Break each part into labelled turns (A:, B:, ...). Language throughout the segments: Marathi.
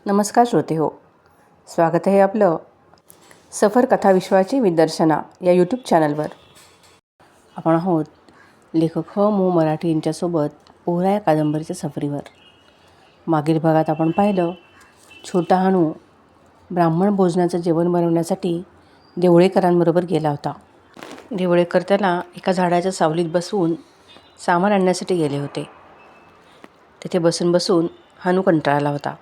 A: नमस्कार श्रोते हो, स्वागत आहे आपलं सफर कथा विश्वाची विदर्शना या यूट्यूब चॅनलवर. आपण आहोत लेखक मो मराठी यांच्यासोबत ओरा या कादंबरीच्या सफरीवर. मागील भागात आपण पाहिलं, छोटा हानू ब्राह्मण भोजनाचं जेवण बनवण्यासाठी देवळेकरांबरोबर गेला होता. देवळेकर त्याला एका झाडाच्या सावलीत बसवून सामान आणण्यासाठी गेले होते. तिथे बसून बसून हानू कंटाळला होता.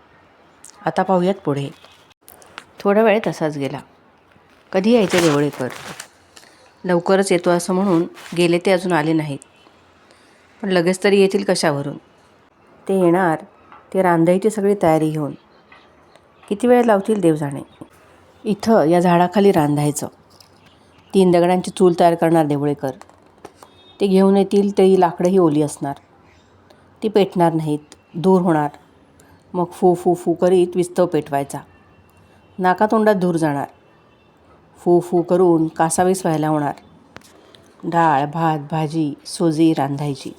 A: आता पाहूयात पुढे. थोडा वेळ तसाच गेला. कधी यायचे देवळेकर? लवकरच येतो असं म्हणून गेले ते अजून आले नाहीत. पण लगेच तरी येतील कशावरून? ते येणार ते रांधायची सगळी तयारी घेऊन. किती वेळ लावतील देव जाणे. इथं या झाडाखाली रांधायचं. 3 दगडांची चूल तयार करणार देवळेकर. ते घेऊन येतील तरी लाकडंही ओली असणार. ती पेटणार नाहीत, धूर होणार. मग फू फू फू करीत विस्तव पेटवायचा. नाकातोंडात धूर जाणार. फू फू करून कासावीस व्हायला होणार. डाळ, भात, भाजी, सोजी रांधायची.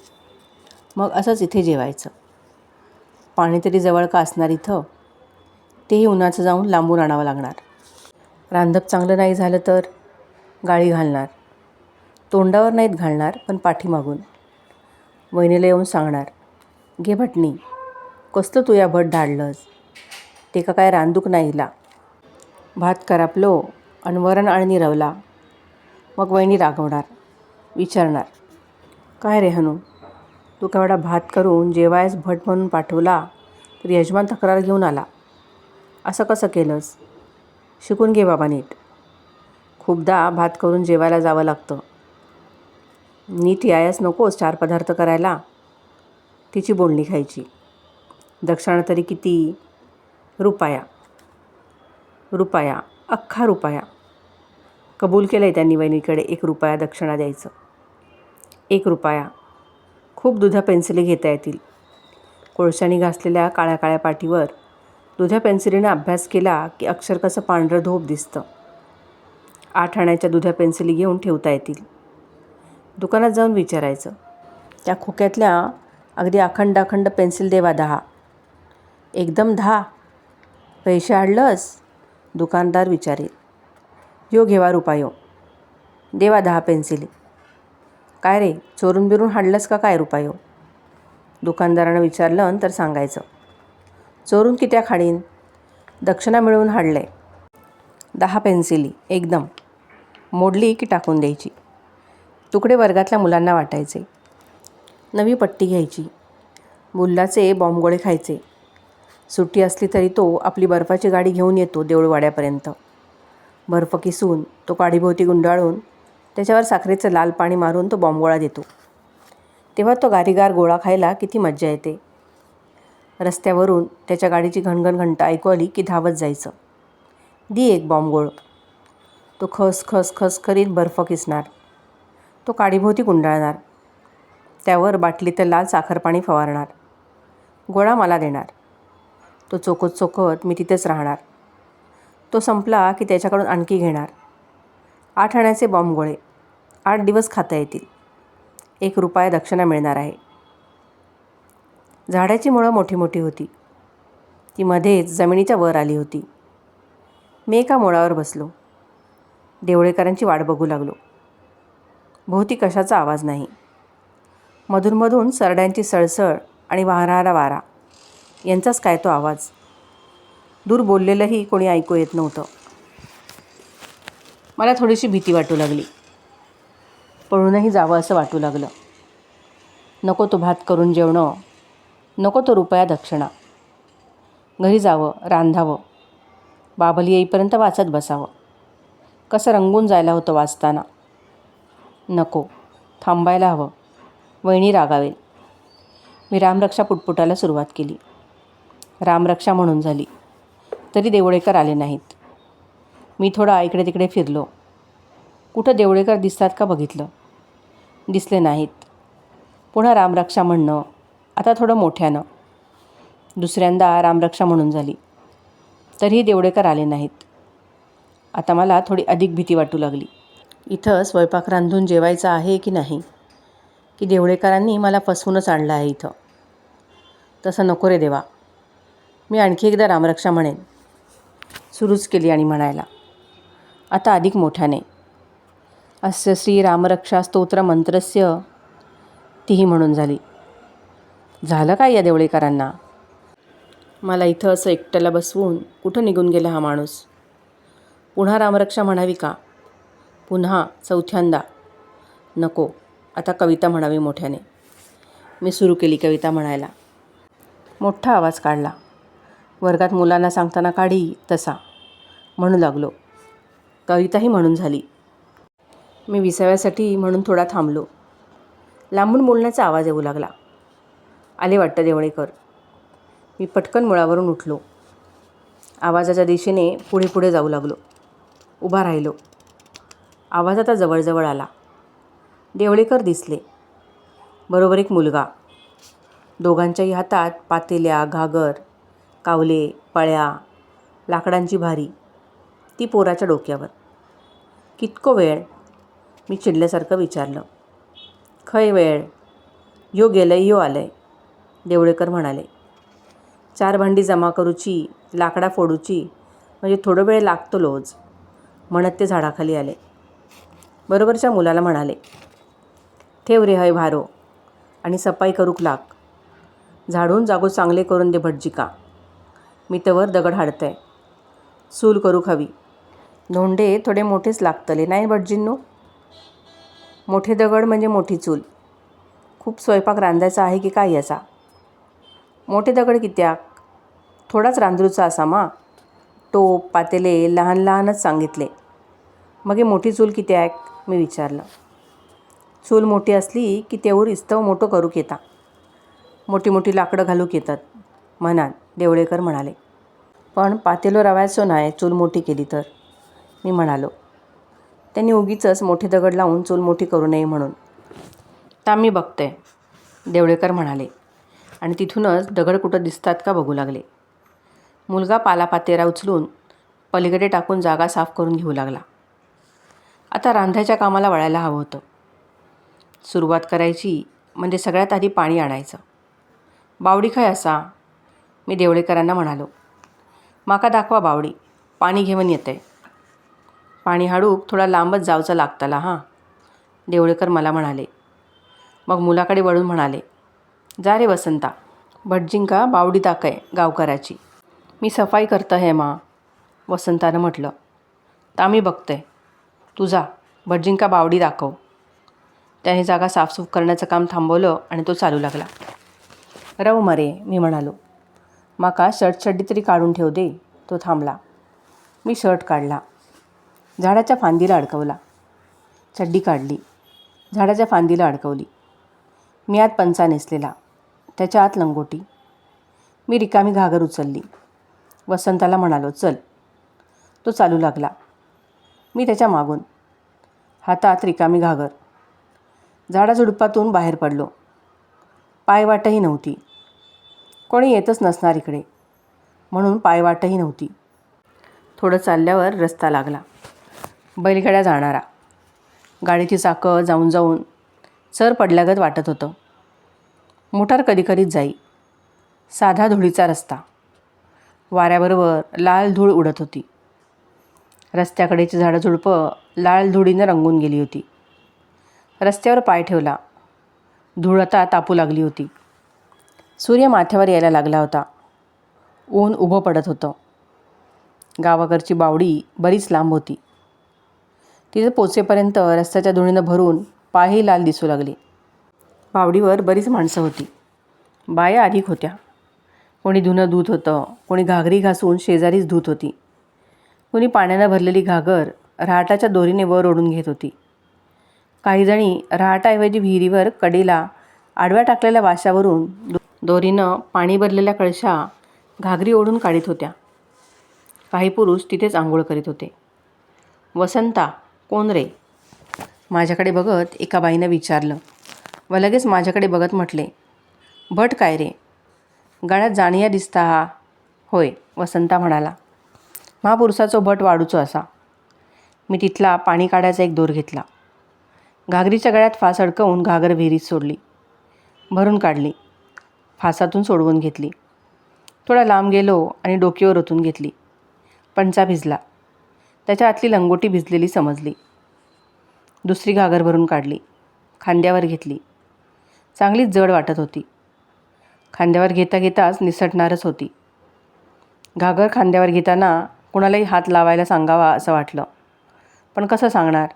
A: मग असंच इथे जेवायचं. पाणी तरी जवळ का असणार इथं? तेही उन्हाचं जाऊन लांबून आणावं लागणार. रांधप चांगलं नाही झालं तर गाळी घालणार. तोंडावर नाहीत घालणार, पण पाठीमागून. वहिनीला येऊन सांगणार, घे भटणी, कसलं तू या भट धाडलंस? ते का काय रांदूक नाहीला. भात करापलो आणि वरण आणि रवला. मग वहिनी रागवणार, विचारणार, काय रे हनू, तू केवढा भात करून जेवायस भट म्हणून पाठवला तर यजमान तक्रार घेऊन आला. असं कसं केलंस? शिकून घे बाबा नीट. खूपदा भात करून जेवायला जावं लागतं. नीट यायच नकोस 4 पदार्थ करायला. तिची बोलणी खायची. दक्षिणा तरी किती? रुपया. अख्खा रुपया. कबूल केलं आहे त्यांनी वहिनीकडे 1 रुपया दक्षिणा द्यायचं. 1 रुपया. खूप दुधा पेन्सिली घेता येतील. कोळशाने घासलेल्या काळ्या काळ्या पाटीवर दुधा पेन्सिलीने अभ्यास केला की अक्षर कसं पांढरं धोप दिसतं. 8 आण्याच्या दुधा पेन्सिली घेऊन ठेवता येतील. दुकानात जाऊन विचारायचं, त्या खोक्यातल्या अगदी अखंड पेन्सिल देवा 10. एकदम 10? पैसे आणलंस? दुकानदार विचारेल. यो घेवा रुपयो. देवा 10 पेन्सिली. काय रे, चोरून बिरून हाडलंस का काय रुपयो? दुकानदारानं विचारलं तर सांगायचं, चोरून कित्या खाडीन, दक्षिणा मिळवून हाडलंय. 10 पेन्सिली एकदम. मोडली की टाकून द्यायची. तुकडे वर्गातल्या मुलांना वाटायचे. नवी पट्टी घ्यायची. बुल्लाचे बॉम्बगोळे खायचे. सुट्टी असली तरी तो आपली बर्फाची गाडी घेऊन येतो देऊळवाड्यापर्यंत. बर्फ किसून तो काडीभोवती गुंडाळून त्याच्यावर साखरेचं लाल पाणी मारून तो बॉम्बगोळा देतो. तेव्हा तो गारीगार गोळा खायला किती मज्जा येते. रस्त्यावरून त्याच्या गाडीची घणघण घंटा ऐकू आली की धावत जायचं. दी 1 बॉम्बगोळ. तो खस खस खस करीत बर्फ किसणार. तो काडीभोवती गुंडाळणार. त्यावर बाटलीत लाल साखरपाणी फवारणार. गोळा मला देणार. तो चोखत मी तिथेच राहणार. तो संपला की त्याच्याकडून आणखी घेणार. 8 आण्याचे बॉम्बगोळे. 8 दिवस खाता येतील. 1 रुपया दक्षिणा मिळणार आहे. झाडाची मुळं मोठी मोठी होती. ती मध्येच जमिनीच्या वर आली होती. मी एका मुळावर बसलो. देवळेकरांची वाट बघू लागलो. भोवती कशाचा आवाज नाही. मधूनमधून सरड्यांची सळसळ आणि वाहणारा वारा यांचाच काय तो आवाज. दूर बोललेलंही कोणी ऐकू येत नव्हतं. मला थोडीशी भीती वाटू लागली. पळूनही जावं असं वाटू लागलं. नको तो भात करून जेवणं, नको तो रुपया दक्षिणा. घरी जावं, रांधावं, बाबली येईपर्यंत वाचत बसावं. कसं रंगून जायला होतं वाचताना. नको, थांबायला हवं. वहिनी रागावेल. मी रामरक्षा पुटपुटायला सुरुवात केली. रामरक्षा म्हणून झाली. तरी देवळेकर आले नाहीत. मी थोडा इकडे तिकडे फिरलो. कुठं देवळेकर दिसतात का बघितलं. दिसले नाहीत. पुन्हा रामरक्षा म्हणणं, आता थोडं मोठ्यानं. दुसऱ्यांदा रामरक्षा म्हणून झाली. तरीही देवळेकर आले नाहीत. आता मला थोडी अधिक भीती वाटू लागली. इथं स्वयंपाक रांधून जेवायचा आहे की नाही, की देवळेकरांनी मला फसवूनच आणलं आहे इथं. तसं नको रे देवा. मी आणखी एकदा रामरक्षा म्हणेन. सुरूच केली आणि म्हणायला, आता अधिक मोठ्याने, अस्य श्री रामरक्षा स्तोत्र मंत्रस्य. तीही म्हणून झाली. झालं काय या देवळीकरांना? मला इथं असं एकट्याला बसवून कुठं निघून गेला हा माणूस? पुन्हा रामरक्षा म्हणावी का? पुन्हा चौथ्यांदा? नको, आता कविता म्हणावी मोठ्याने. मी सुरू केली कविता म्हणायला. मोठा आवाज काढला. वर्गात मुलांना सांगताना काढी तसा म्हणू लागलो. कविताही म्हणून झाली. मी विसाव्यासाठी म्हणून थोडा थांबलो. लांबून बोलण्याचा आवाज येऊ लागला. आले वाटतं देवळेकर. मी पटकन मुळावरून उठलो. आवाजाच्या दिशेने पुढे पुढे जाऊ लागलो. उभा राहिलो. आवाज आता जवळजवळ आला. देवळेकर दिसले. बरोबर एक मुलगा. दोघांच्याही हातात पातेल्या, घागर, कावले, पळ्या, लाकडांची भारी. ती पोराच्या डोक्यावर. कितको वेळ? मी चिडल्यासारखं विचारलं. खय वेळ? यो गेलंय यो आलंय, देवळेकर म्हणाले. 4 भांडी जमा करूची, लाकडा फोडूची, म्हणजे थोडं वेळ लागतो लोज, म्हणत ते झाडाखाली आले. बरोबरच्या मुलाला म्हणाले, ठेव रे हय भारो आणि सफाई करूक लाग. झाडून जागो चांगले करून दे भटजिका. मी तवर दगड हाडतंय. चूल करूक हवी. धोंडे थोडे मोठेच लागतले नाही भटजींनो? मोठे दगड म्हणजे मोठी चूल. खूप स्वयंपाक रांधायचा आहे की काय याचा? मोठे दगड कित्याक? थोडाच रांधरूचा असा मा. टोप पातेले लहान लहानच सांगितले. मग हे मोठी चूल कित्याक? मी विचारलं. चूल मोठी असली की तेवढं इस्तव मोठं करूक येता. मोठी मोठी लाकडं घालूक येतात म्हणान, देवळेकर म्हणाले. पण पातेलो रवायचो नाही चूल मोठी केली तर, मी म्हणालो. त्यांनी उगीचच मोठे दगड लावून चूल मोठी करू नये म्हणून. ता मी बघते, देवळेकर म्हणाले आणि तिथूनच दगड कुठं दिसतात का बघू लागले. मुलगा पालापातेरा उचलून पलीकडे टाकून जागा साफ करून घेऊ लागला. आता रांधायच्या कामाला वळायला हवं होतं. सुरुवात करायची म्हणजे सगळ्यात आधी पाणी आणायचं. बावडी काय असा? मी देवळेकरांना म्हणालो. माका दाखवा बावडी, पाणी घेऊन येते. पाणी हाडूक थोडा लांबच जावचं लागताला हां, देवळेकर मला म्हणाले. मग मुलाकडे वळून म्हणाले, जा रे वसंता, भटजिंका बावडी दाखय गावकराची. मी सफाई करतं हे मा, वसंतानं म्हटलं. ता मी बघते, तू जा भटजिंका बावडी दाखव. त्याने जागा साफसूफ करण्याचं काम थांबवलं आणि तो चालू लागला. रव मरे, मी म्हणालो. माका शर्ट चड्डी तरी काढून ठेव दे. तो थांबला. मी शर्ट काढला. झाडाच्या फांदीला अडकवला. चड्डी काढली. झाडाच्या फांदीला अडकवली. मी आत पंचा नेसलेला, त्याच्या आत लंगोटी. मी रिकामी घागर उचलली. वसंताला म्हणालो, चल. तो चालू लागला. मी त्याच्या मागून. हातात रिकामी घागर. झाडाझुडपातून बाहेर पडलो. पायवाटही नव्हती. कोणी येतच नसणार इकडे म्हणून पायवाटही नव्हती. थोडं चालल्यावर रस्ता लागला. बैलगाड्या जाणारा. गाडीची चाकं जाऊन जाऊन चर पडल्यागत वाटत होतं. मोटार कधीकधीच जाई. साधा धुळीचा रस्ता. वाऱ्याबरोबर लाल धूळ उडत होती. रस्त्याकडेची झाडंझुडपं लाल धुळीनं रंगून गेली होती. रस्त्यावर पाय ठेवला. धूळ आता तापू लागली होती. सूर्य माथ्यावर यायला लागला होता. ऊन उभं पडत होतं. गावाकडची बावडी बरीच लांब होती. तिथे पोचेपर्यंत रस्त्याच्या धुळीनं भरून पायही लाल दिसू लागले. बावडीवर बरीच माणसं होती. बाया अधिक होत्या. कोणी धुणं धुत होतं, कोणी घागरी घासून शेजारीच धुत होती. कोणी पाण्यानं भरलेली घागर रहाटाच्या दोरीने वर ओढून घेत होती. काहीजणी रहाटाऐवजी विहिरीवर कडेला आडव्या टाकलेल्या वाशावरून दोरीनं पाणी भरलेल्या कळशा घागरी ओढून काढीत होत्या. काही पुरुष तिथेच आंघोळ करीत होते. वसंता, कोण रे? माझ्याकडे बघत एका बाईनं विचारलं व लगेच माझ्याकडे बघत म्हटले, भट काय रे? गाड्यात जाणिया दिसता हा. होय, वसंता म्हणाला. महापुरुषाचो भट वाढूचो असा. मी तिथला पाणी काढायचा एक दोर घेतला. घागरीच्या गळ्यात फास अडकवून घागर विहिरीत सोडली. भरून काढली. फासातून सोडवून घेतली. थोडा लांब गेलो आणि डोकीवर ओतून घेतली. पंचा भिजला. त्याच्या आतली लंगोटी भिजलेली समजली. दुसरी घागर भरून काढली. खांद्यावर घेतली. चांगलीच जड वाटत होती. खांद्यावर घेता घेताच निसटणारच होती. घागर खांद्यावर घेताना कुणालाही हात लावायला सांगावा असं वाटलं. पण कसं सांगणार?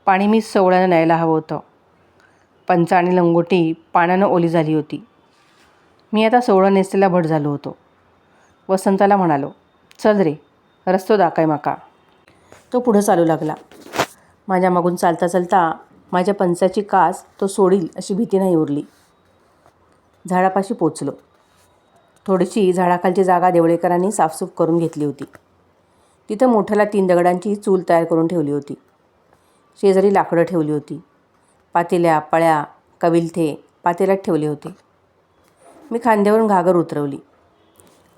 A: पाणी मीच सोवळ्यानं न्यायला हवं होतं. पंचा आणि लंगोटी पाण्यानं ओली झाली होती. मी आता सोवळं नेसलेला भट झालो होतो. वसंताला म्हणालो, चल रे, रस्तो दाखय माका. तो पुढं चालू लागला. माझ्या मागून चालता चालता माझ्या पंचाची कास तो सोडील अशी भीती नाही उरली. झाडापाशी पोचलो. थोडीशी झाडाखालची जागा देवळेकरांनी साफसूफ करून घेतली होती. तिथं मोठ्याला 3 दगडांची चूल तयार करून ठेवली होती. शेजारी लाकडं ठेवली होती. पातेल्या, पळ्या, कविलथे पातेल्यात ठेवले होते. मी खांद्यावरून घागर उतरवली.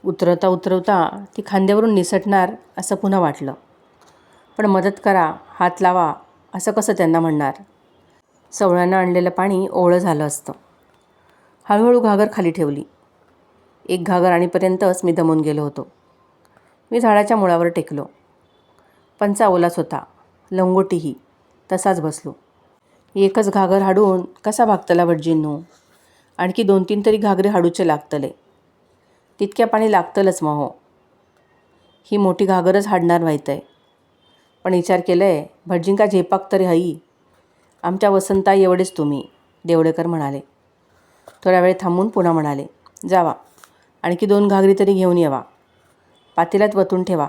A: उतरवता उतरवता ती खांद्यावरून निसटणार असं पुन्हा वाटलं. पण मदत करा, हात लावा असं कसं त्यांना म्हणणार? सवळ्यानं आणलेलं पाणी ओवळं झालं असतं. हळूहळू घागर खाली ठेवली. एक घागर आणीपर्यंतच मी दमून गेलो होतो. मी झाडाच्या मुळावर टेकलो. पंचा ओलाच होता. लंगोटीही. तसाच बसलो. एकच घागर हाडून कसा भागतला भटजींनो? आणखी 2-3 तरी घागरे हाडूचे लागतले. तितक्या पाणी लागतलंच मग हो. ही मोठी घागरच हाडणार माहीत. पण विचार केलंय, भटजींका झेपाक तरी हई. आमच्या वसंता एवढेच तुम्ही, देवळेकर म्हणाले. थोड्या वेळ थांबून पुन्हा म्हणाले, जावा, आणखी 2 घागरी तरी घेऊन येवा. पातेल्यात वतून ठेवा.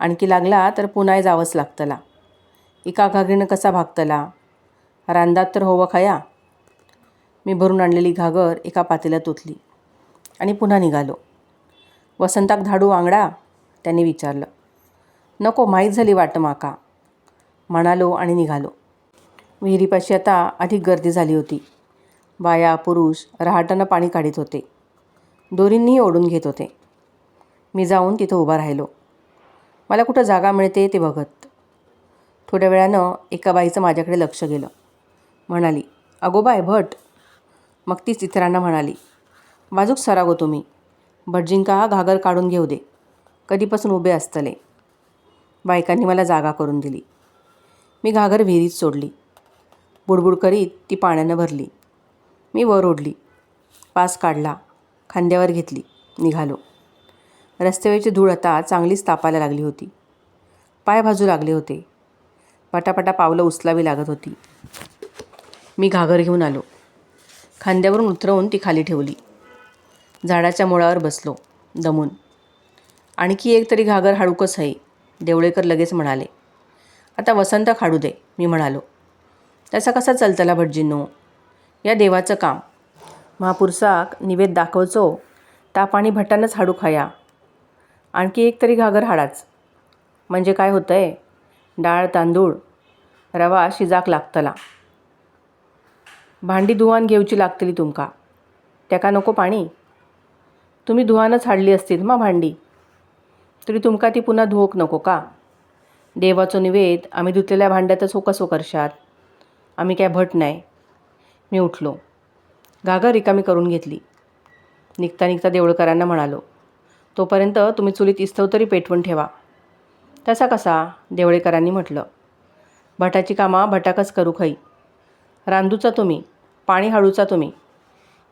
A: आणखी लागला तर पुन्हा जावंच लागतला. एका घागरीनं कसा भागतला? रांदात तर होवं खया. मी भरून आणलेली घागर एका पातेल्यात ओतली आणि पुन्हा निघालो. वसंताक धाडू वांगडा? त्यांनी विचारलं. नको, माहीत झाली वाट माका, म्हणालो आणि निघालो. विहिरीपाशी आता अधिक गर्दी झाली होती. बाया, पुरुष रहाटानं पाणी काढीत होते. दोरींनीही ओढून घेत होते. मी जाऊन तिथं उभा राहिलो. मला कुठं जागा मिळते ते बघत. थोड्या वेळानं एका बाईचं माझ्याकडे लक्ष गेलं. म्हणाली, अगो बाय, भट. मग तीच इतरांना म्हणाली, बाजूक सरागो तुम्ही. भटजींका हा घागर काढून घेऊ दे. कधीपासून उभे असतले. बायकांनी मला जागा करून दिली. मी घागर विहिरीत सोडली. बुडबुड करीत ती पाण्यानं भरली. मी वर ओढली. पास काढला. खांद्यावर घेतली. निघालो. रस्त्यावरची धूळ आता चांगलीच तापायला लागली होती. पाय भाजू लागले होते. पटापटा पावलं उचलावी लागत होती. मी घागर घेऊन आलो. खांद्यावरून उतरवून ती खाली ठेवली. झाडाच्या मुळावर बसलो, दमून. आणखी एक तरी घागर हाडूकच आहे, देवळेकर लगेच म्हणाले. आता वसंत काढू दे, मी म्हणालो. त्याचा कसा चलतला भटजींनो? या देवाचं काम. महापुरुषाक निवेद दाखवचो, ता पाणी भटानंच हाडू खाया. आणखी एक तरी घागर हाडाच. म्हणजे काय होतंय? डाळ, तांदूळ, रवा शिजाक लागतला. भांडी धुवान घेवची लागतली तुमका. त्याका नको पाणी? तुम्ही धुवानच हाडली असतील मा भांडी. तरी तुमका ती पुन्हा धुवोक नको का? देवाचो निवेद आम्ही धुतलेल्या भांड्यातच हो कसो करशात. आम्ही काय भट नाही. मी उठलो. घागर रिकामी करून घेतली. निघता निघता देवळकरांना म्हणालो, तोपर्यंत तुम्ही चुलीत इस्तव तरी पेटवून ठेवा. तसा कसा? देवळेकरांनी म्हटलं. भटाची कामा भटाकच करू खई. रांधूचा तुम्ही, पाणी हाडूचा तुम्ही,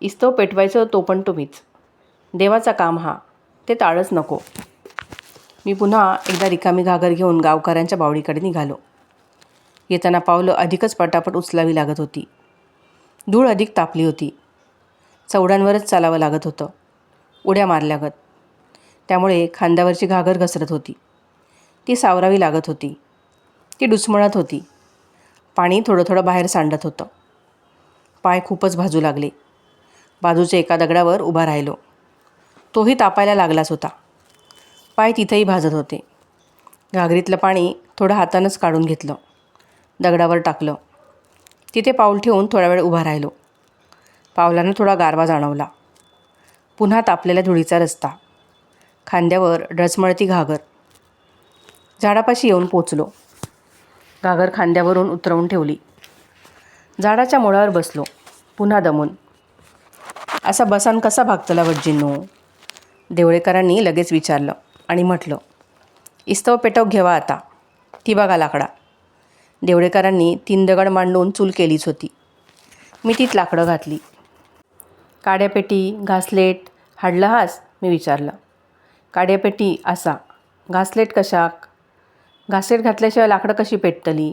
A: इस्तव पेटवायचं तो पण तुम्हीच. देवाचा काम हा, ते टाळच नको. मी पुन्हा एकदा रिकामी घागर घेऊन गावकऱ्यांच्या बावडीकडे निघालो. येताना पावलं अधिकच पटापट उचलावी लागत होती. धूळ अधिक तापली होती. चवड्यांवरच चालावं लागत होतं, उड्या मारल्यागत. त्यामुळे खांद्यावरची घागर घसरत होती. ती सावरावी लागत होती. ती डुसमळत होती. पाणी थोडं थोडं बाहेर सांडत होतं. पाय खूपच भाजू लागले. बाजूच्या एका दगडावर उभा राहिलो. तोही तापायला लागलाच होता. पाय तिथेही भाजत होते. घागरीतलं पाणी थोडं हातानंच काढून घेतलं. दगडावर टाकलं. तिथे पाऊल ठेवून थोडा वेळ उभा राहिलो. पावलानं थोडा गारवा जाणवला. पुन्हा तापलेल्या धुळीचा रस्ता. खांद्यावर डचमळती घागर. झाडापाशी येऊन पोचलो. घागर खांद्यावरून उतरवून ठेवली. झाडाच्या मुळावर बसलो, पुन्हा दमून. असा बसान कसा भागतला भटजींनो? देवळेकरांनी लगेच विचारलं आणि म्हटलं, इस्तव पेटव घेवा आता, ती बघा लाकडा. देवळेकरांनी 3 दगड मांडून चूल केलीच होती. मी तीत लाकडं घातली. काड्यापेटी घासलेट हाडलं हास, मी विचारलं. काड्यापेटी असा, घासलेट कशाक? घासलेट घातल्याशिवाय लाकडं कशी पेटतली?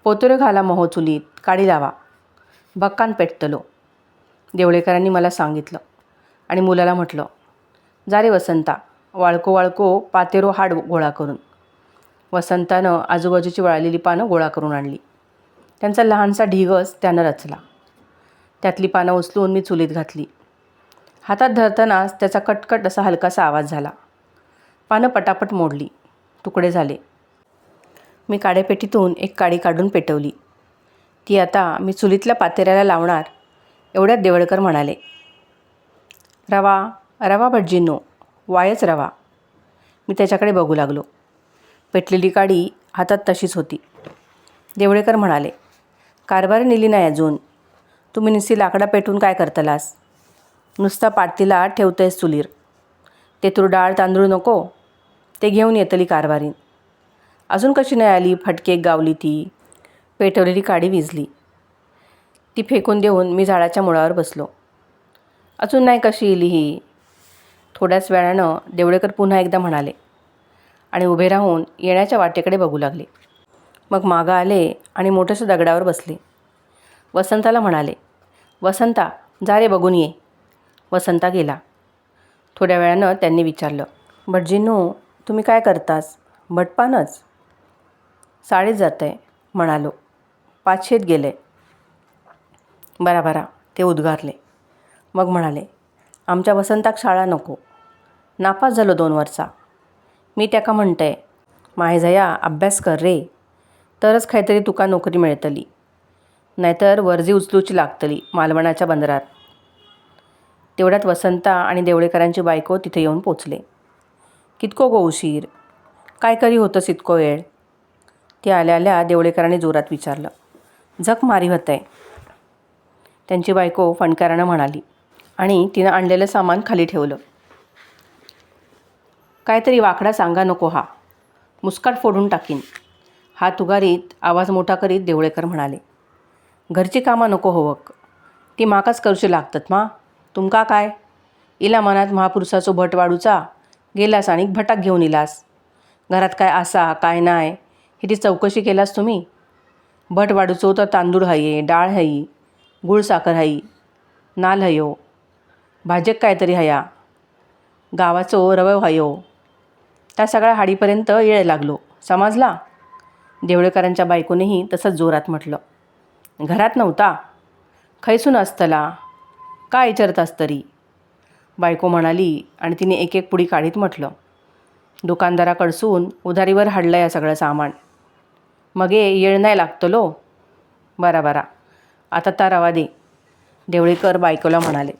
A: पोतोरे घाला महो चुलीत, काडी लावा, भक्कान पेटतलो. देवळेकरांनी मला सांगितलं आणि मुलाला म्हटलं, जा रे वसंता, वाळको वाळको पातेरो हाड गोळा करून. वसंतानं आजूबाजूची वाळलेली पानं गोळा करून आणली. त्यांचा लहानसा ढिगच त्यानं रचला. त्यातली पानं उचलून मी चुलीत घातली. हातात धरतानाच त्याचा कटकट असा हलकासा आवाज झाला. पानं पटापट मोडली, तुकडे झाले. मी काड्यापेटीतून एक काडी काढून पेटवली. ती आता मी चुलीतल्या पातेऱ्याला लावणार एवढ्यात देवळकर म्हणाले, रवा रवा भटजींनो, वायच रवा. मी त्याच्याकडे बघू लागलो. पेटलेली काडी हातात तशीच होती. देवळेकर म्हणाले, कारभारी नेली नाही अजून. तुम्ही नुसती लाकडा पेटून काय करतलास? नुसता पाटतीला ठेवतंयस चुलीर. ते तूर डाळ तांदूळ नको, ते घेऊन येतली कारभारीन. अजून कशी नाही आली फटकेक गावली ती. पेटवलेली काडी विझली. ती फेकून देऊन मी झाडाच्या मुळावर बसलो. अजून नाही कशी इली ही? थोड्याच वेळानं देवळेकर पुन्हा एकदा म्हणाले आणि उभे राहून येण्याच्या वाटेकडे बघू लागले. मग मागं आले आणि मोठ्याशा दगडावर बसले. वसंताला म्हणाले, वसंता, जा रे बघून ये. वसंता गेला. थोड्या वेळानं त्यांनी विचारलं, भटजींनो, तुम्ही काय करतास? भटपानच? साडेच जात आहे म्हणालो. 500 गेले. बरा बरा, ते उद्गारले. मग म्हणाले, आमच्या वसंताक शाळा नको. नापास झालो 2 वर्षा. मी त्याका म्हणतंय, माहे जया अभ्यास कर रे, तरच काहीतरी तुका नोकरी मिळतली. नाहीतर वर्जी उचलूची लागतली मालवणाच्या बंदरात. तेवढ्यात वसंता आणि देवळेकरांची बायको तिथे येऊन पोचले. कितको गो उशीर? काय करी होतंस इतको वेळ? ती आल्या आल्या देवळेकरांनी जोरात विचारलं. झक मारी होतंय, त्यांची बायको फणकारानं म्हणाली आणि तिनं आणलेलं सामान खाली ठेवलं. काहीतरी वाकडा सांगा नको हा, मुस्काट फोडून टाकीन. हात उगारीत आवाज मोठा करीत देवळेकर म्हणाले, घरची कामं नको होवक, ती माकाच करूशी लागतात मा. तुमका काय? इला मनात महापुरुषाचो भट वाढूचा, गेलास आणि भटाक घेऊन इलास. घरात काय आसा काय नाही ही ती चौकशी केलास तुम्ही? भट वाढूचो तर तांदूळ हये, डाळ हई, गुळ साखर हई, नाल हयो, भाजक काहीतरी हया, गावाचो रवव हयो. त्या सगळ्या हाडीपर्यंत येळ लागलो, समजला? देवळेकरांच्या बायकोनेही तसंच जोरात म्हटलं. घरात नव्हता? खैसून असतला? काय विचारतास तरी? बायको म्हणाली आणि तिने एक एक पुडी काढीत म्हटलं, दुकानदाराकडसून उधारीवर हाडलं या सगळं सामान. मगे येळ नाही लागतलो. बरा बरा, आता ता रवा दे. देवळेकर बायकोला म्हणाले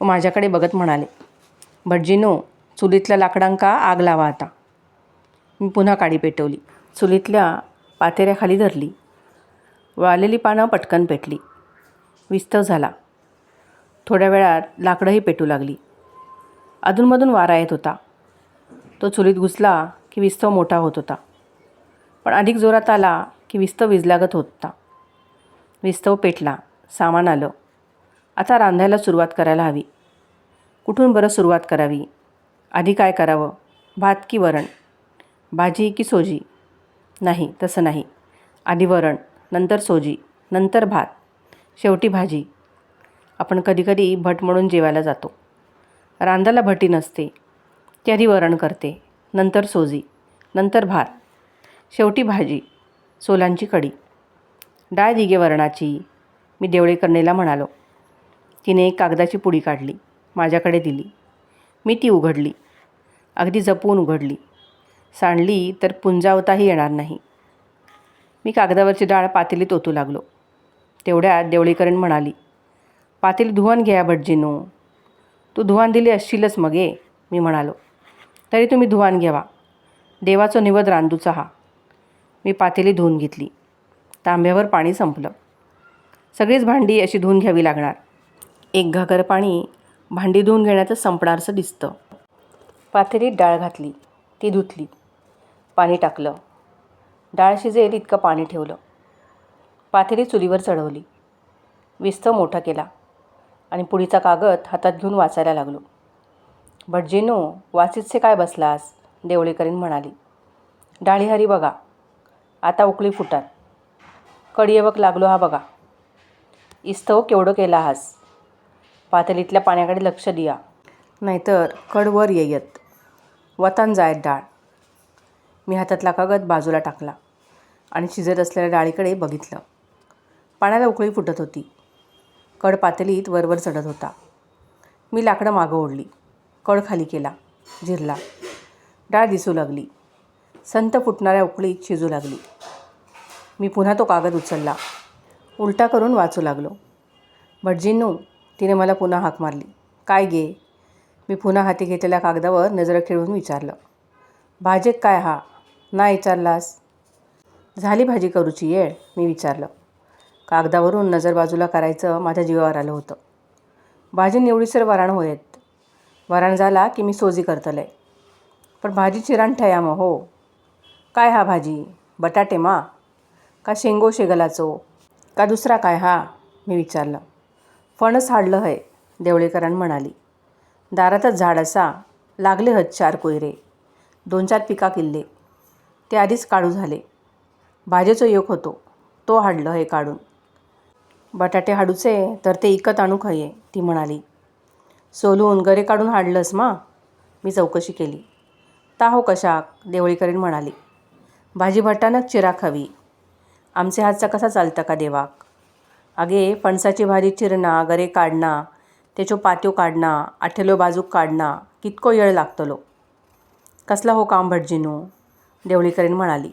A: व माझ्याकडे बघत म्हणाले, भटजीनो, चुलीतल्या लाकडांका आग लावा आता. मी पुन्हा काडी पेटवली. चुलीतल्या पातेऱ्याखाली धरली. वाळलेली पानं पटकन पेटली. विस्तव झाला. थोड्या वेळात लाकडंही पेटू लागली. अधूनमधून वारा येत होता. तो चुलीत घुसला की विस्तव मोठा होत होता, पण अधिक जोरात आला की विस्तव विजलागत होत होता. विस्तव पेटला, सामान आलं. आता रांधायला सुरुवात करायला हवी. कुठून बरं सुरुवात करावी? आधी काय करावं? भात की वरण? भाजी की सोजी? नाही, तसं नाही. आधी वरण, नंतर सोजी, नंतर भात, शेवटी भाजी. आपण कधीकधी भट म्हणून जेवायला जातो. रांधायला भटी नसते. ती आधी वरण करते, नंतर सोजी, नंतर भात, शेवटी भाजी, सोलांची कढी. डाळ दिगे वरणाची, मी देवळेकरणीला म्हणालो. तिने एक कागदाची पुडी काढली, माझ्याकडे दिली. मी ती उघडली. अगदी जपून उघडली. सांडली तर पुंजावताही येणार नाही. मी कागदावरची डाळ पातेलीत ओतू लागलो. तेवढ्यात देवळीकरण म्हणाली, पातेली धुवून घ्या भटजीनो. तू धुवान दिली असशीलच मगे, मी म्हणालो. तरी तुम्ही धुवान घ्यावा, देवाचो निवद रांधूचा हा. मी पातेली धुवून घेतली. तांब्यावर पाणी संपलं. सगळीच भांडी अशी धुवून घ्यावी लागणार. एक घागर पाणी भांडी धुवून घेण्याचं संपणारचं दिसतं. पातेलीत डाळ घातली, ती धुतली, पाणी टाकलं, डाळ शिजेल इतकं पाणी ठेवलं, पातेली चुलीवर चढवली, विस्तव मोठा केला आणि पुडीचा कागद हातात घेऊन वाचायला लागलो. भटजींनो, वाचीतसे काय बसलास? देवळीकरीण म्हणाली. डाळी हरी बघा, आता उकळी फुटात, कडयेवक लागलो हा बघा. इस्तव केवढं केला हास? पातेलीतल्या पाण्याकडे लक्ष दिया, नाहीतर कड वर येयत, वतान जायत डाळ. मी हातातला कागद बाजूला टाकला आणि शिजत असलेल्या डाळीकडे बघितलं. पाण्याला उकळी फुटत होती. कड पातेलीत वरवर चढत होता. मी लाकडं मागं ओढली, कड खाली केला, झिरला. डाळ दिसू लागली, संत फुटणाऱ्या उकळीत शिजू लागली. मी पुन्हा तो कागद उचलला, उलटा करून वाचू लागलो. भटजींनो, तिने मला पुन्हा हाक मारली. काय गे? मी पुन्हा हाती घेतलेल्या कागदावर नजर खेळून विचारलं. भाजेक काय हा? ना विचारलास? झाली भाजी करूची येळ? मी विचारलं. कागदावरून नजर बाजूला करायचं माझ्या जीवावर आलं होतं. भाजी निवडीसर वराण होयत. वराण झाला की मी सोजी करतलंय. पण भाजी चिराण ठया मग हो. काय हा भाजी? बटाटे मा? का शेंगो शेगलाचो? का दुसरा काय हा? मी विचारलं. फणस हाडलं हय, देवळीकरण म्हणाली. दारातच झाड असा, लागले हत 4 कोयरे, 2-4 पिका किल्ले, ते आधीच काढू झाले. भाजेचो योग होतो, तो हाडलं हे काढून. बटाटे हाडूचे तर ते इकत आणू खये, ती म्हणाली. सोलून गरे काढून हाडलंस मा? मी चौकशी केली. ता हो कशाक? देवळीकरीण म्हणाली. भाजी भट्टानच चिराक हवी. आमचे हातचा कसा चालता का देवाक? अगे फणसाची भाजी चिरणा, गरे काढणा, त्याचो पात्यो काढणा, आठेलो बाजूक काढणा, कितको येळ लागतलो. कसला हो काम भटजीनू? देवळीकरीण म्हणाली.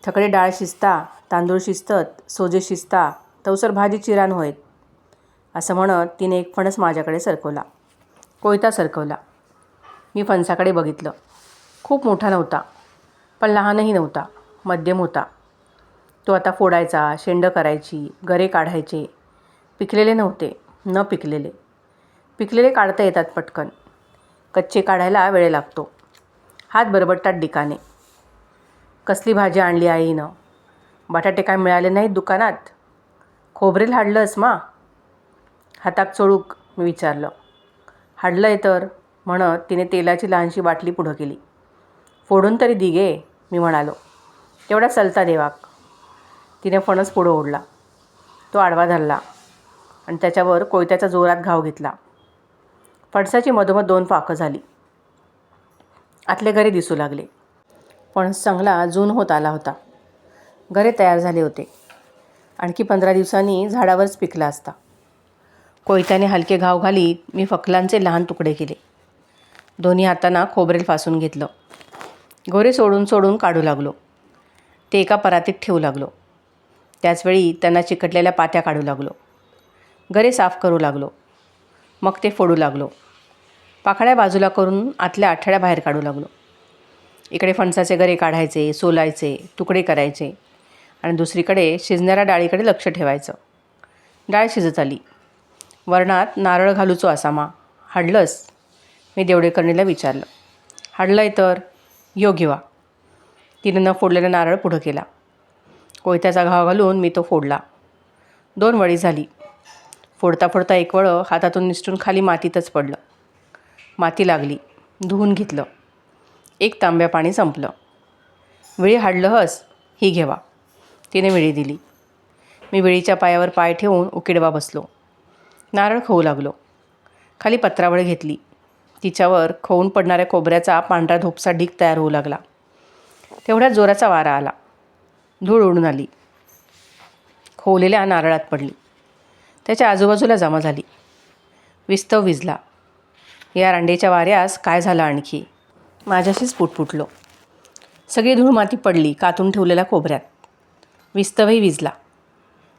A: थकडे डाळ शिजता, तांदूळ शिजतत, सोजे शिजता, तवसर भाजी चिराण होयत. असं म्हणत तिने एक फणस माझ्याकडे सरकवला, कोयता सरकवला. मी फणसाकडे बघितलं. खूप मोठा नव्हता, पण लहानही नव्हता, मध्यम होता. तो आता फोडायचा, शेंड करायची, गरे काढायचे. पिकलेले नव्हते, न पिकलेले. पिकलेले काढता येतात पटकन, कच्चे काढायला वेळ लागतो. हात बरबटतात डिकाने. कसली भाजी आणली आईनं? बटाटे काय मिळाले नाहीत दुकानात? खोबरेल हाडलंस मा? हाताक चोळूक? मी विचारलं. हाडलंय तर, म्हणत तिने तेलाची लहानशी बाटली पुढं केली. फोडून तरी दि गे, मी म्हणालो. तेवढा चलता देवाक. तिने फणस पुढं ओढला. तो आडवा धरला आणि त्याच्यावर कोयत्याचा जोरात घाव घेतला. फणसाची मधोमध 2 पाकं झाली. आतले गरे दिसू लागले. फणस चांगला जून होत आला होता. गरे तयार झाले होते. आणखी 15 दिवसांनी झाडावरच पिकला असता. कोयत्याने हलके घाव घालीत मी फकलांचे लहान तुकडे केले. दोन्ही हातांना खोबरेल फासून घेतलं. गोरे सोडून सोडून काढू लागलो. ते एका परातीत ठेवू लागलो. त्याचवेळी त्यांना चिकटलेल्या पात्या काढू लागलो. गरे साफ करू लागलो. मग ते फोडू लागलो. पाकळ्या बाजूला करून आतल्या आठड्या बाहेर काढू लागलो. इकडे फणसाचे गरे काढायचे, सोलायचे, तुकडे करायचे आणि दुसरीकडे शिजणाऱ्या डाळीकडे लक्ष ठेवायचं. डाळ शिजत आली. वरणात नारळ घालूचो असा मा? हाडलंस? मी देवळीकरणीला विचारलं. हाडलंय तर, यो घेवा. तिने न फोडलेला नारळ पुढं केला. कोयत्याचा घाव घालून मी तो फोडला. 2 वळी झाली. फोडता फोडता एक वळं हातातून निसटून खाली मातीतच पडलं. माती लागली. धुवून घेतलं. 1 तांब्या पाणी संपलं. विळी हाडलं हस? ही घेवा. तिने विळी दिली. मी विळीच्या पायावर पाय ठेवून उकिडवा बसलो. नारळ खाऊ लागलो. खाली पत्रावळ घेतली. तिच्यावर खवून पडणाऱ्या खोबऱ्याचा पांढरा धोपसा ढीग तयार होऊ लागला. तेवढ्यात जोराचा वारा आला. धूळ उडून आली. खोवलेल्या नारळात पडली. त्याच्या आजूबाजूला जमा झाली. विस्तव विजला. या रांडेच्या वाऱ्यास काय झालं आणखी? माझ्याशीच फुटलो. सगळी धूळ माती पडली कातून ठेवलेल्या खोबऱ्यात. विस्तवही विजला.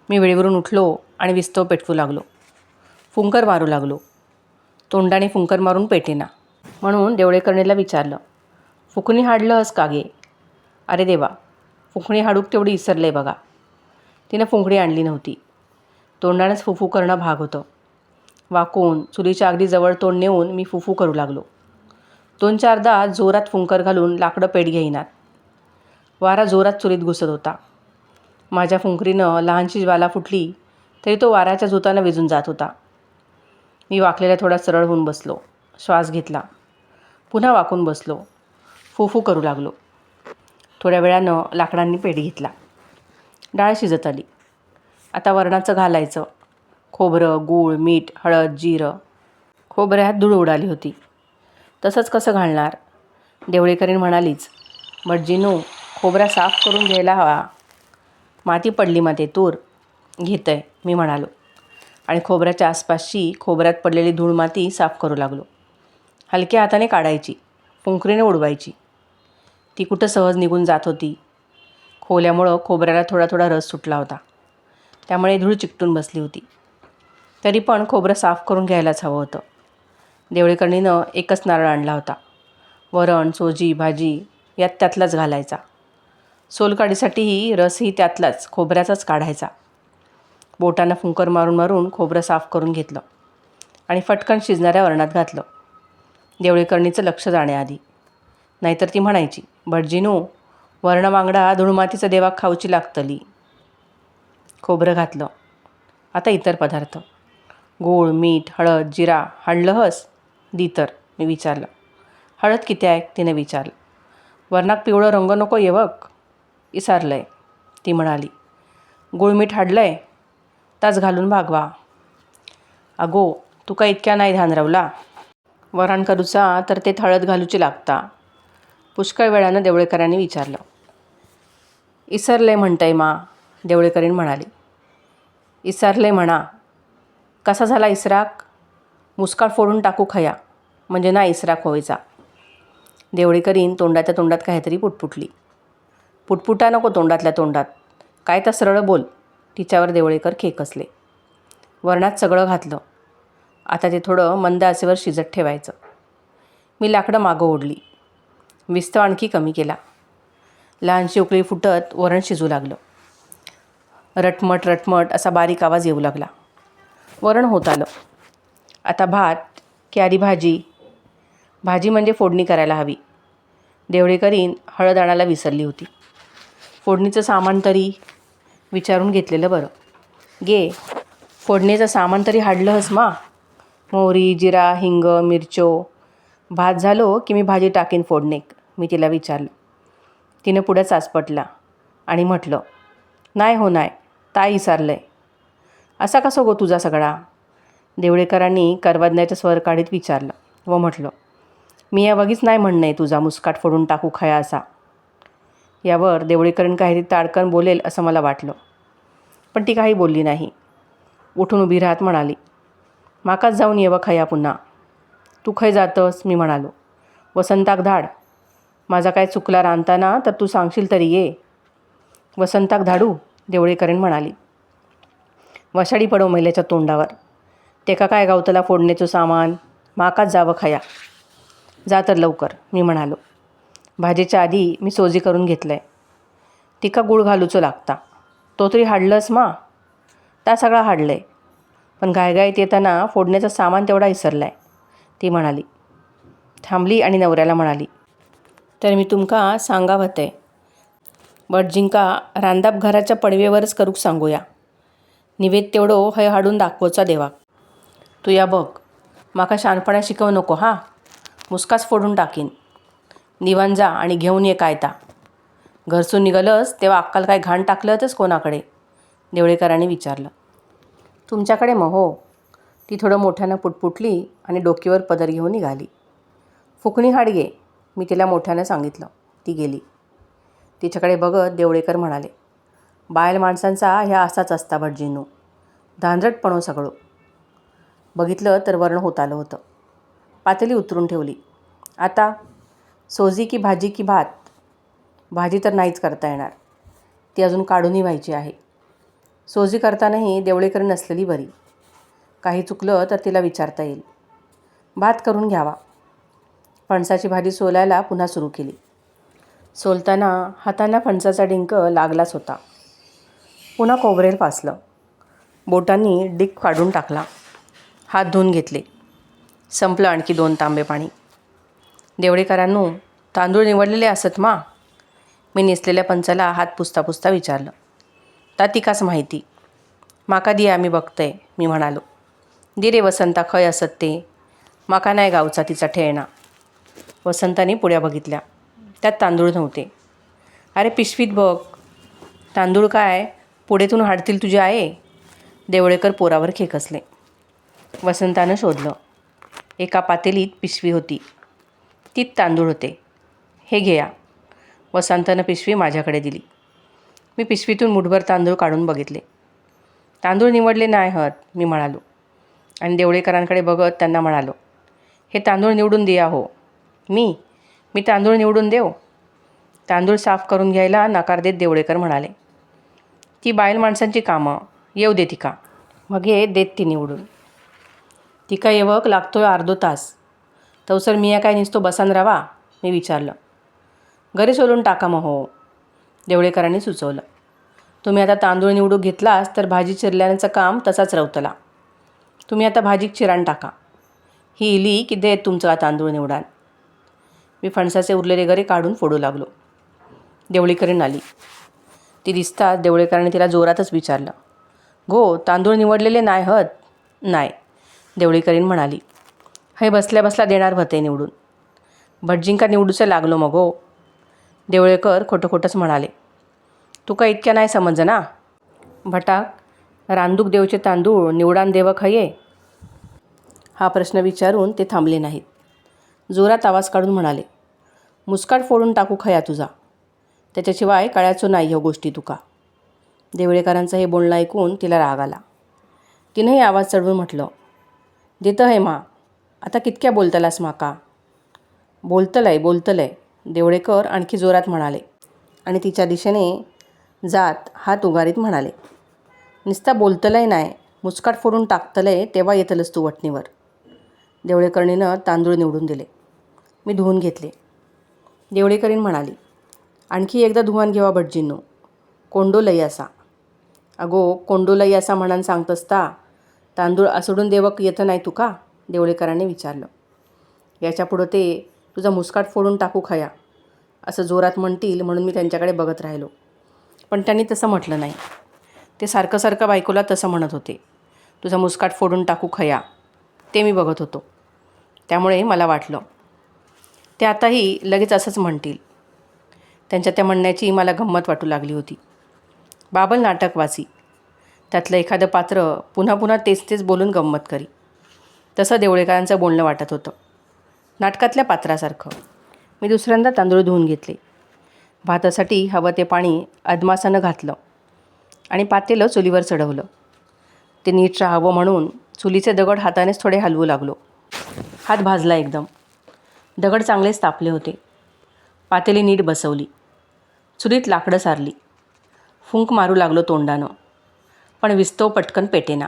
A: मी वेळीवरून उठलो आणि विस्तव पेटवू लागलो. फुंकर मारू लागलो. तोंडाने फुंकर मारून पेटेना. म्हणून देवळीकरणीला विचारलं. फुकणी हाडलंस का गे? अरे देवा, फुकणी हाडूक तेवढी इसरले बघा. तिनं फुंकणी आणली नव्हती. तोंडानेच फुफू करणं भाग होतं. वाकून चुलीच्या अगदी जवळ तोंड नेऊन मी फुफू करू लागलो. 2-4दा जोरात फुंकर घालून लाकडं पेट घेईनात. वारा जोरात चुलीत घुसत होता. माझ्या फुंकरीनं लहानशी ज्वाला फुटली तरी तो वाऱ्याच्या झोतानं विझून जात होता. मी वाकलेला थोडा सरळ होऊन बसलो. श्वास घेतला. पुन्हा वाकून बसलो. फू करू लागलो. थोड्या वेळानं लाकडांनी पेट घेतला. डाळ शिजत आली. आता वरणाचं घालायचं. खोबरं, गूळ, मीठ, हळद, जिरं. खोबऱ्यात धूळ उडाली होती. तसंच कसं घालणार? देवळेकरीण म्हणालीच. भटजीनू, खोबरा साफ करून घ्यायला हवा. माती पडली माते तूर. घेतंय, मी म्हणालो. आणि खोबऱ्याच्या आसपासची खोबऱ्यात पडलेली धूळ माती साफ करू लागलो. हलक्या हाताने काढायची, फुंकरीने उडवायची. ती कुठं सहज निघून जात होती. खोल्यामुळं खोबऱ्याला थोडा थोडा रस सुटला होता. त्यामुळे धूळ चिकटून बसली होती. तरी पण खोबरं साफ करून घ्यायलाच हवं होतं. देवळेकरणीनं एकच नारळ आणला होता. वरण, सोजी, भाजी यात त्यातलाच घालायचा. सोलकाडीसाठीही रसही त्यातलाच खोबऱ्याचाच काढायचा. बोटानं फुंकर मारून मारून खोबरं साफ करून घेतलं आणि फटकन शिजणाऱ्या वरणात घातलं. देवळेकरणीचं लक्ष जाण्याआधी. नाहीतर ती म्हणायची, भटजीनू, वर्ण मांगडा धुळमातीचं देवाक खाऊची लागतली. खोबरं घातलं. आता इतर पदार्थ. गूळ, मीठ, हळद, जिरा. हाणलं हस? दी तर, मी विचारलं. हळद किती आहे? तिने विचारलं. वरणाक पिवळं रंग नको येवक. इसारलंय, ती म्हणाली. गूळ मीठ हाडलंय? ताच घालून भागवा. अगो, तुका इतक्या नाही ध्यान रावला. वरण करूचा तर तेत हळद घालूची लागता. पुष्कळ वेळानं देवळेकरांनी विचारलं. इसरलंय म्हणतंय मा, देवळेकरीण म्हणाली. इसारलंय म्हणा. कसा झाला इसराक? मुस्काट फोडून टाकू खया, म्हणजे ना इसराक व्हायचा. देवळेकरीण तोंडाच्या तोंडात काहीतरी पुटपुटली. पुटपुटा नको तोंडातल्या तोंडात. काय तर सरळ बोल. तिच्यावर देवळेकर खेकसले. वरणात सगळं घातलं. आता ते थोडं मंद आचेवर शिजत ठेवायचं. मी लाकडं मागं ओढली. विस्तव आणखी कमी केला. लहानशी उकळी फुटत वरण शिजू लागलं. रटमट रटमट असा बारीक आवाज येऊ लागला. वरण होत आलं. आता भात की आधी भाजी? भाजी म्हणजे फोडणी करायला हवी. देवळेकरीण हळद आणायला विसरली होती. फोडणीचं सामान तरी विचारून घेतलेलं बरं. गे, फोडणीचं सामान तरी हाडलं हस मा? मोहरी, जिरा, हिंग, मिरचो. भात झालो की मी भाजी टाकीन फोडणीक, मी तिला विचारलं. तिनं पुढं चाचपटला आणि म्हटलं, नाही हो नाही, ताई इसारलंय. असा कसं गो तुझा सगळा? देवळेकरांनी करवदण्याच्या स्वर काढीत विचारलं व म्हटलं, मी या वगीच नाही म्हणणं आहे तुझा मुस्काट फोडून टाकू खया असा. यावर देवळेकरण काहीतरी ताडकन बोलेल असं मला वाटलं. पण ती काही बोलली नाही. उठून उभी राहत म्हणाली, माकाच जाऊन येवं खया पुन्हा. तू खय जातस? मी म्हणालो. वसंताक धाड. माझा काय चुकला रांधताना तर तू सांगशील तरी ये. वसंताक धाडू? देवळेकरीण म्हणाली. वशाडी पडो महिलेच्या तोंडावर. तेका काय गावतला फोडण्याचं सामान? माकाच जावं खया. जा तर लवकर, मी म्हणालो. भाजीच्या आधी मी सोजी करून घेतलंय. तिका गूळ घालूचो लागता. तो तरी हाडलंस मा? ता सगळा हाडलंय. पण घायघाईत येताना फोडण्याचं सामान तेवढा इसरलाय, ती म्हणाली. थांबली आणि नवऱ्याला म्हणाली, तर मी तुमका सांगावतंय. भटजींका रांदाप घराच्या पडवेवरच करूक सांगूया. निवेद तेवढो हय हाडून दाखवचा देवाक. तू या बघ, माका शहाणपणा शिकवू नको हा. मुस्काच फोडून टाकीन. निवान जा आणि घेऊन ये काय ता. घरसून निघालंस तेव्हा अक्काल काय घाण टाकलं होतंच कोणाकडे? देवळेकरांनी विचारलं. तुमच्याकडे मग हो. ती थोडं मोठ्यानं पुटपुटली आणि डोकीवर पदर घेऊन निघाली. फुकणी हाडगे, मी तिला मोठ्यानं सांगितलं. ती गेली. तिच्याकडे बघत देवळेकर म्हणाले, बायल माणसांचा ह्या असाच असता भटजींनो. धांदरटपणो सगळं. बघितलं तर वर्ण होत आलं होतं. पातेली उतरून ठेवली. आता सोजी की भाजी की भात? भाजी तर नाहीच करता येणार. ती अजून काढूनही व्हायची आहे. सोजी करतानाही देवळेकर नसलेली बरी. काही चुकलं तर तिला विचारता येईल. भात करून घ्यावा. फणसाची भाजी सोलायला पुन्हा सुरू केली. सोलताना हातांना फणसाचा डिंक लागलाच होता. पुन्हा खोबरेल फासलं. बोटांनी डिक काढून टाकला. हात धुवून घेतले. संपलं आणखी 2 तांबे पाणी. देवळेकरांनो, तांदूळ निवडलेले असत मा? मी नेसलेल्या पंचाला हात पुसता पुसता विचारलं. ता तिकाच माहिती. माका दिया मी बघतंय, मी म्हणालो. दे रे वसंता, खय असत ते. माका नाही गावचा तिचा ठेळणा. वसंताने पुढ्या बघितल्या. त्यात तांदूळ नव्हते. अरे पिशवीत बघ. तांदूळ काय पुढेतून हाडतील तुझे आहे? देवळेकर पोरावर खेकसले. वसंतानं शोधलं. एका पातेलीत पिशवी होती. तीत तांदूळ होते. हे घ्या. वसंतानं पिशवी माझ्याकडे दिली. मी पिशवीतून मुठभर तांदूळ काढून बघितले. तांदूळ निवडले नाही हत, मी म्हणालो. आणि देवळेकरांकडे बघत त्यांना म्हणालो, हे तांदूळ निवडून द्या हो. मी तांदूळ निवडून देऊ? तांदूळ साफ करून घ्यायला नकार देत देवळेकर म्हणाले, ती बायल माणसांची कामं, येऊ दे तिका. मग हे देत ती निवडून. तिका येवक लागतोय अर्धो तास. तवसर मिया काय निसतो बसान रावा? मी विचारलं. घरी सोलून टाका मग हो, देवळेकरांनी सुचवलं. तुम्ही आता तांदूळ निवडून घेतलास तर भाजी चिरल्याचं काम तसाच रवतला. तुम्ही आता भाजीक चिराण टाका. ही इली की देत तुमचा तांदूळ निवडान. मी फणसाचे उरलेले गरे काढून फोडू लागलो. देवळीकरीण आली. ती दिसताच देवळेकरांनी तिला जोरातच विचारलं, गो तांदूळ निवडलेले नाही हत? नाही, देवळीकरीण म्हणाली. हे बसल्या बसल्या देणार भते निवडून. भटजिंका निवडूचं लागलो मग हो. देवळेकर खोटं खोटंच म्हणाले. तुका इतक्या नाही समज ना. भटाक रांदूक देवचे तांदूळ निवडान देवक हये? हा प्रश्न विचारून ते थांबले नाहीत. जोरात आवाज काढून म्हणाले, मुस्काट फोडून टाकू खया तुझा. त्याच्याशिवाय कळायचो नाही हो गोष्टी तुका. देवळेकरांचं हे बोलणं ऐकून तिला राग आला. तिनंही आवाज चढवून म्हटलं, देतं हे मा, आता कितक्या बोलतलास माका? बोलतलंय, देवळेकर आणखी जोरात म्हणाले आणि तिच्या दिशेने जात हात उगारीत म्हणाले, नुसता बोलतलंय नाही, मुस्काट फोडून टाकतलंय तेव्हा येतलंच तू वटणीवर. देवळेकरणीनं तांदूळ निवडून दिले. मी धुवून घेतले. देवळेकरीण म्हणाली, आणखी एकदा धुवान घेवा भटजींनो, कोंडो लई असा. अगो कोंडो लई असा म्हणान सांगतसता तांदूळ असडून देवक येतं नाही तुका? देवळेकरांनी विचारलं. याच्या पुढं ते तुझा मुस्काट फोडून टाकू खया असं जोरात म्हणतील म्हणून मी त्यांच्याकडे बघत राहिलो. पण त्यांनी तसं म्हटलं नाही. ते सारखं सारखं बायकोला तसं म्हणत होते, तुझा मुस्काट फोडून टाकू खया. ते मी बघत होतो. त्यामुळे मला वाटलं ते आताही लगेच असंच म्हणतील. त्यांच्या त्या म्हणण्याची मला गंमत वाटू लागली होती. बाबल नाटक वाची, त्यातलं एखादं पात्र पुन्हा पुन्हा तेच तेच बोलून गंमत करी. तसं देवळेकरांचं बोलणं वाटत होतं, नाटकातल्या पात्रासारखं. मी दुसऱ्यांदा तांदूळ धुवून घेतले. भातासाठी हवं ते पाणी अदमासानं घातलं आणि पातेलं चुलीवर चढवलं. ते नीट राहावं म्हणून चुलीचे दगड हातानेच थोडे हलवू लागलो. हात भाजला एकदम. दगड चांगलेच तापले होते. पातेली नीट बसवली. चुलीत लाकडं सारली. फुंक मारू लागलो तोंडानं, पण विस्तव पटकन पेटेना.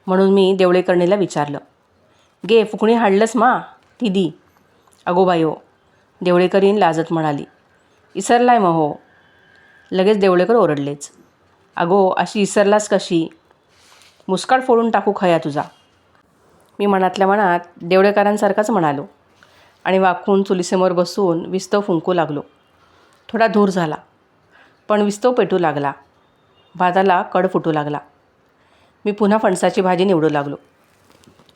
A: म्हणून मी देवळेकरणीला विचारलं, गे फुकणी हाडलंस मा? ती दी. अगो बायो, देवळेकरीण लाजत म्हणाली, इसरलाय मग हो. लगेच देवळेकर ओरडलेच, अगो अशी इसरलास कशी? मुस्काट फोडून टाकू खया तुझा. मी मनातल्या मनात देवळेकरांसारखाच म्हणालो आणि वाकून चुलीसमोर बसून विस्तव फुंकू लागलो. थोडा धूर झाला, पण विस्तव पेटू लागला. भाताला कड फुटू लागला. मी पुन्हा फणसाची भाजी निवडू लागलो.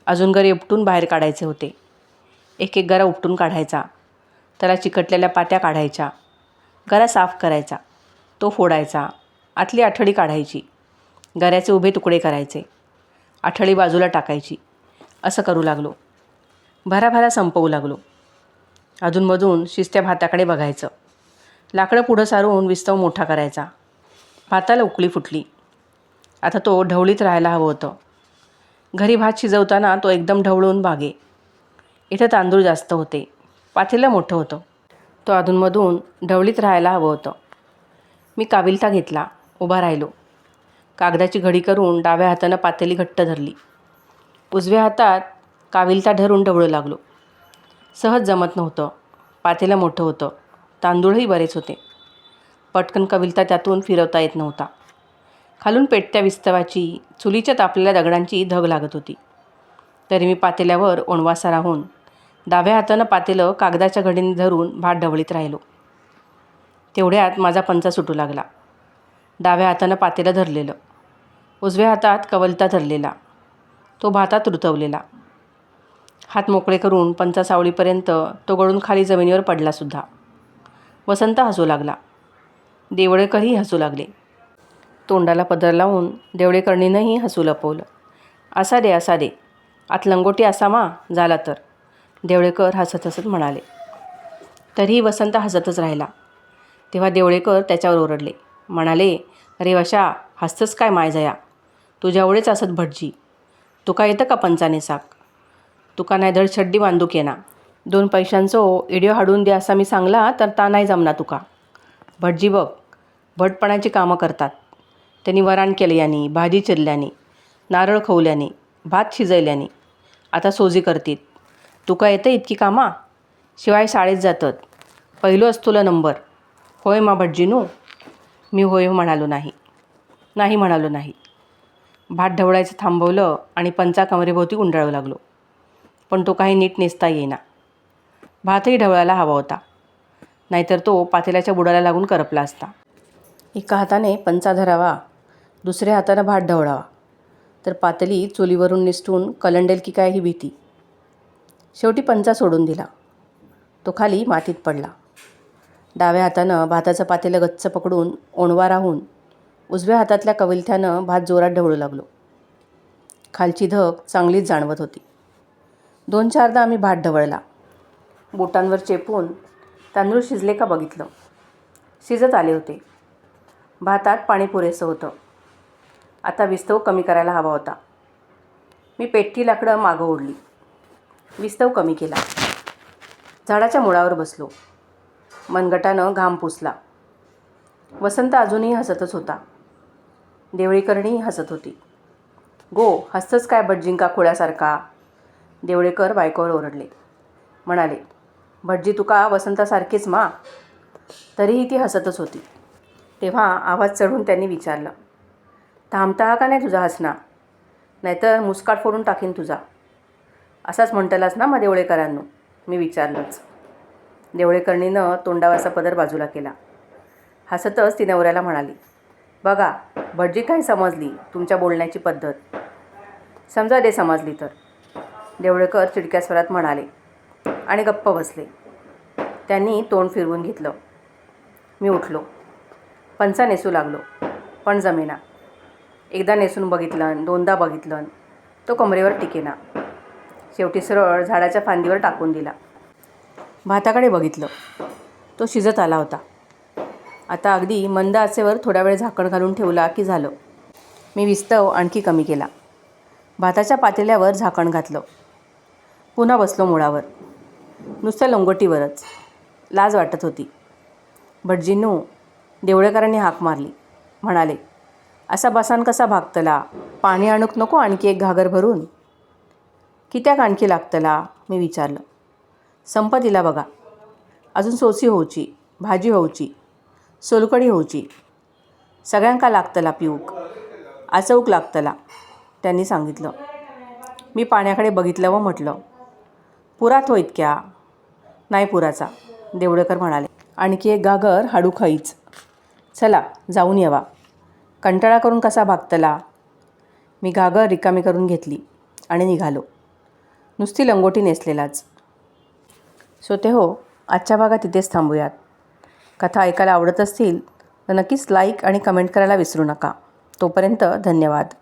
A: अजून गरे उपटून बाहेर काढायचे होते. एक एक गरा उपटून काढायचा, त्याला चिकटलेल्या पात्या काढायच्या, गरा साफ करायचा, तो फोडायचा, आतली आठळी काढायची, गऱ्याचे उभे तुकडे करायचे, आठळी बाजूला टाकायची. असं करू लागलो. भराभरा संपवू लागलो. अधूनमधून शिस्त्या भाताकडे बघायचं. लाकडं पुढं सारून विस्तव मोठा करायचा. भाताला उकळी फुटली. आता तो ढवळीत राहायला हवं होतं. घरी भात शिजवताना तो एकदम ढवळून भागे. इथं तांदूळ जास्त होते, पातेलं मोठं होतं. तो अधूनमधून ढवळीत राहायला हवं होतं. मी काविलता घेतला. उभा राहिलो. कागदाची घडी करून डाव्या हातानं पातेली घट्ट धरली. उजव्या हातात काविलता धरून ढवळू लागलो. सहज जमत नव्हतं. पातेलं मोठं होतं. तांदूळही बरेच होते. पटकन कविलता त्यातून फिरवता येत नव्हता. खालून पेटत्या विस्तवाची, चुलीच्या तापलेल्या दगडांची धग लागत होती. तरी मी पातेल्यावर ओणवासा राहून डाव्या हातानं पातेलं कागदाच्या घडीने धरून भात ढवळीत राहिलो. तेवढ्यात माझा पंचा सुटू लागला. डाव्या हातानं पातेलं धरलेलं, उजव्या हातात कवलता धरलेला, तो भातात रुतवलेला. हात मोकळे करून पंचा सावळीपर्यंत तो गळून खाली जमिनीवर पडलासुद्धा. वसंत हसू लागला. देवळेकरही हसू लागले. तोंडाला पदर लावून देवळेकरांनीही हसू लपवलं. असा दे असा दे, आत लंगोटी असा मा झाला तर, देवळेकर हसत हसत म्हणाले. तरीही वसंत हसतच राहिला. तेव्हा देवळेकर त्याच्यावर ओरडले. म्हणाले, अरे वशा, हसतंच काय मायजया, तुझ्यावळेच असत भटजी. तुका येतं का पंचाने साक? तुका नाही धड छड्डी बांधूक येना. 2 पैशांचो इडिओ हाडून दे असा मी सांगला तर ता नाही जमना तुका. भटजी बघ, भटपणाची कामं करतात. त्यांनी वराण केल्यानी, भाजी चिरल्यानी, नारळ खवल्यानी, भात शिजवल्यानी, आता सोजी करतीत. तुका येतं इतकी कामा? शिवाय शाळेत जातात. पहिलो असतोला नंबर. होय मा भटजीनू? मी होय म्हणालो नाही. भात ढवळायचं थांबवलं आणि पंचा कमरेभोवती गुंडाळू लागलो. पण तो काही नीट नेसता येईना. भातही ढवळायला हवा होता, नाहीतर तो पातेल्याच्या बुडाला लागून करपला असता. एका हाताने पंचा धरावा, दुसऱ्या हातानं भात ढवळावा, तर पातेली चुलीवरून निसटून कलंडेल की काय ही भीती. शेवटी पंचा सोडून दिला. तो खाली मातीत पडला. डाव्या हातानं भाताचं पातेलं गच्च पकडून ओणवा राहून उजव्या हातातल्या कविलथ्यानं भात जोरात ढवळू लागलो. खालची धग चांगलीच जाणवत होती. 2-4दा आम्ही भात ढवळला. बोटांवर चेपून तांदूळ शिजले का बघितलं. शिजत आले होते. भातात पाणी पुरेसं होतं. आता विस्तव कमी करायला हवा होता. मी पेटकी लाकडं मागं ओढली. विस्तव कमी केला. झाडाच्या मुळावर बसलो. मनगटानं घाम पुसला. वसंत अजूनही हसतच होता. देवळेकरणी हसत होती. गो, हसतंच काय भटजिंका खोळ्यासारखा? देवळेकर बायकोवर ओरडले. म्हणाले, भटजी तुका वसंतासारखीच मा. तरीही ती हसतच होती. तेव्हा आवाज चढून त्यांनी विचारलं, थांबता का नाही तुझा हसणा? नाहीतर मुस्काट फोडून टाकीन तुझा. असाच म्हणतलास ना मग देवळेकरांनो? मी विचारलंच. देवळेकरणीनं तोंडावरचा पदर बाजूला केला. हसतच ती नवऱ्याला म्हणाली, बघा भटजी काय समजली तुमच्या बोलण्याची पद्धत. समजा दे समजली तर, देवळेकर चिडक्या स्वरात म्हणाले आणि गप्प बसले. त्यांनी तोंड फिरवून घेतलं. मी उठलो. पंचा नेसू लागलो, पण जमेना. एकदा नेसून बघितलं, 2दा बघितलं, तो कमरेवर टिकेना. शेवटी सरळ झाडाच्या फांदीवर टाकून दिला. भाताकडे बघितलं. तो शिजत आला होता. आता अगदी मंद आचेवर थोड्या वेळ झाकण घालून ठेवला की झालं. मी विस्तव आणखी कमी केला. भाताच्या पातेल्यावर झाकण घातलं. पुन्हा बसलो मुळावर. नुसतं लंगोटीवरच. लाज वाटत होती. भटजींनो, देवळेकरांनी हाक मारली. म्हणाले, असा बसान कसा भागतला? पाणी आणूक नको आणखी एक घागर भरून? कित्याक आणखी लागतला? मी विचारलं. संप दिला बघा. अजून सोसी होऊची, भाजी होऊची, सोलकडी होऊची. सगळ्यांका लागतला पिऊक, आचवूक लागतला, त्यांनी सांगितलं. मी पाण्याकडे बघितलं व म्हटलं, पुरात हो इतक्या? नाही पुराचा, देवळेकर म्हणाले. आणखी एक घागर हाडू खाईच. चला जाऊन येवा. कंटाळा करून कसा भागतला? मी घागर रिकामी करून घेतली आणि निघालो. नुसती लंगोटी नेसलेलाच. श्रोतेहो, आजच्या भागात इथेच थांबूयात. कथा ऐकायला आवडत असतील तर नक्कीच लाईक आणि कमेंट करायला विसरू नका. तोपर्यंत धन्यवाद.